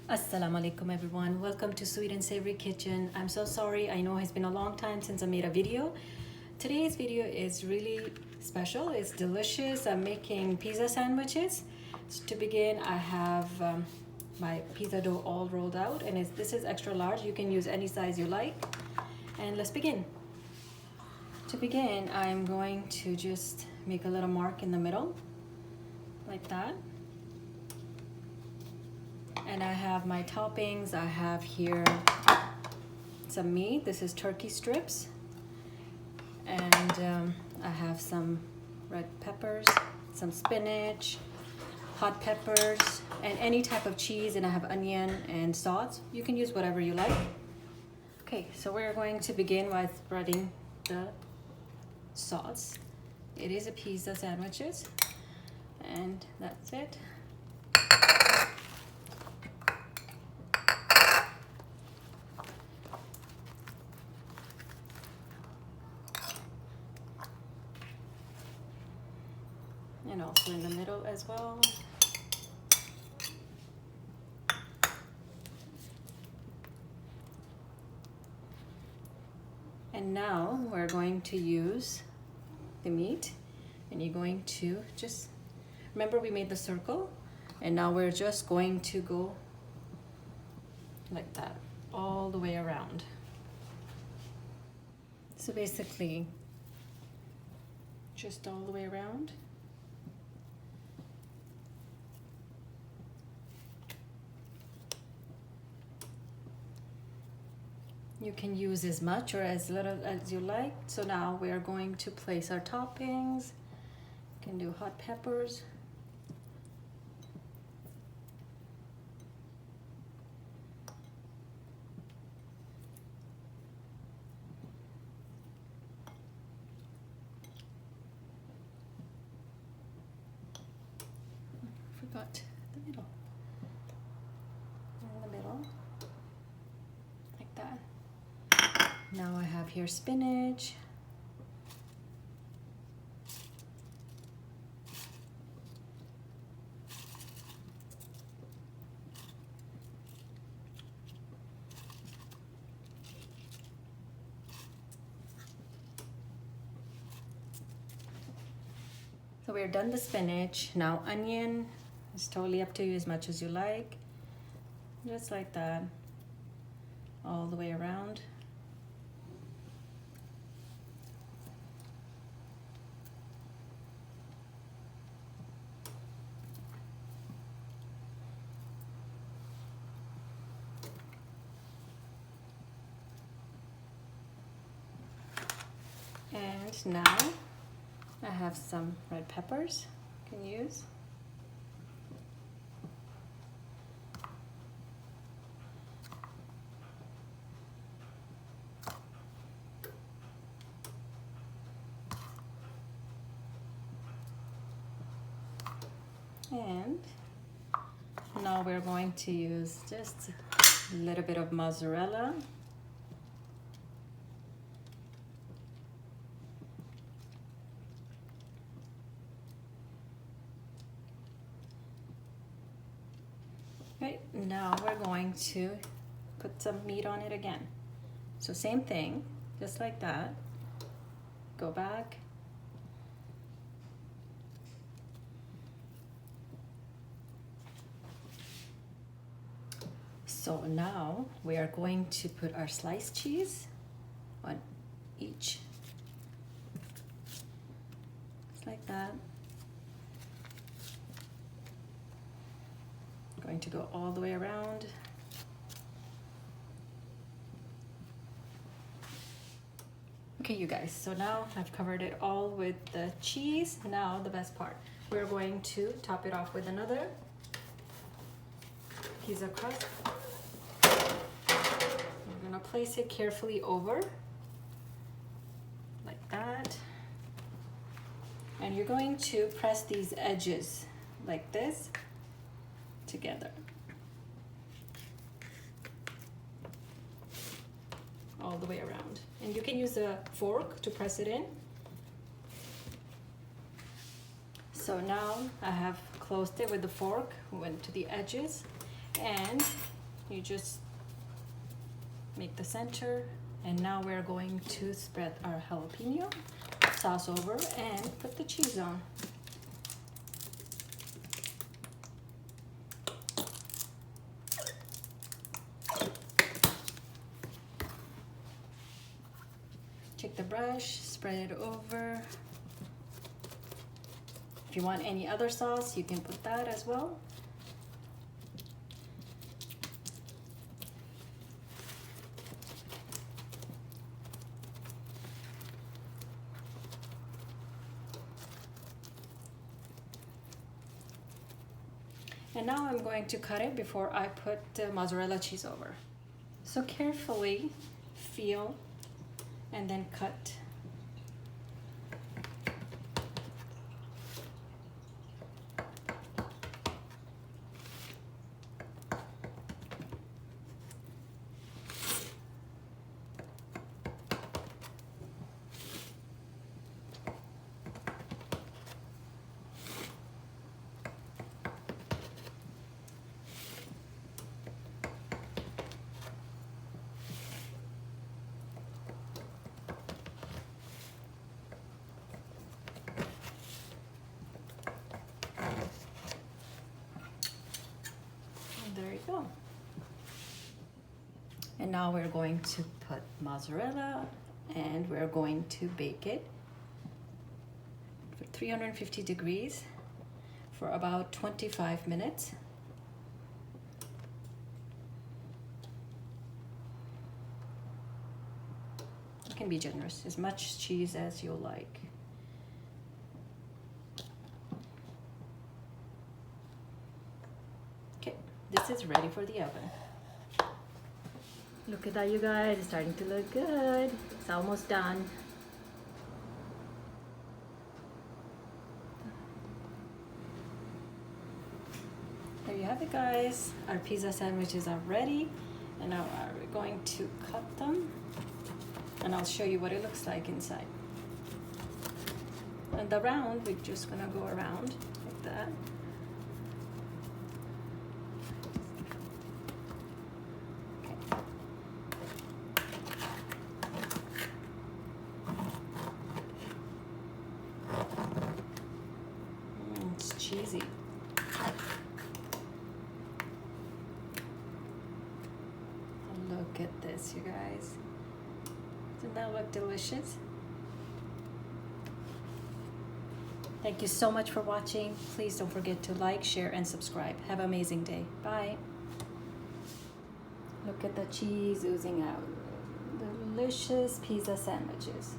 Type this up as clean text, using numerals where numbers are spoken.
Assalamu alaikum everyone, welcome to Sweet and Savory Kitchen. I'm so sorry, I know it's been a long time since I made a video. Today's video is really special, it's delicious. I'm making pizza sandwiches. So to begin, I have my pizza dough all rolled out, and this is extra large. You can use any size you like. And let's begin. To begin, I'm going to just make a little mark in the middle, like that. And I have my toppings. I have here some meat. This is turkey strips. And I have some red peppers, some spinach, hot peppers, and any type of cheese. And I have onion and sauce. You can use whatever you like. Okay, so we're going to begin with spreading the sauce. It is a pizza sandwiches, and that's it. And also in the middle as well. And now we're going to use the meat, and you're going to just, remember we made the circle, and now we're just going to go like that all the way around. So basically, just all the way around. You can use as much or as little as you like. So now we are going to place our toppings. You can do hot peppers. I forgot the middle. In the middle, like that. Now I have here spinach. So we're done the spinach. Now onion, it's totally up to you as much as you like. Just like that, all the way around. And now I have some red peppers you can use. And now we're going to use just a little bit of mozzarella. Right, now we're going to put some meat on it again. So same thing, just like that. Go back. So now we are going to put our sliced cheese on each. Just like that. Going to go all the way around. Okay, you guys, so now I've covered it all with the cheese. Now the best part, we're going to top it off with another pizza crust. We're gonna place it carefully over, like that. And you're going to press these edges like this together. All the way around. And you can use a fork to press it in. So now I have closed it with the fork, went to the edges, and You just make the center, and now we're going to spread our jalapeno sauce over and put the cheese on. Take the brush, spread it over. If you want any other sauce, you can put that as well. And now I'm going to cut it before I put the mozzarella cheese over. So carefully feel and then cut. There you go. And now we're going to put mozzarella and we're going to bake it for 350 degrees for about 25 minutes. You can be generous, as much cheese as you like. This is ready for the oven. Look at that, you guys. It's starting to look good. It's almost done. There you have it, guys. Our pizza sandwiches are ready. And now we're going to cut them. And I'll show you what it looks like inside. And the round, we're just gonna go around like that. Cheesy. Look at this, you guys. Doesn't that look delicious? Thank you so much for watching. Please don't forget to like, share, and subscribe. Have an amazing day. Bye. Look at the cheese oozing out. Delicious pizza sandwiches.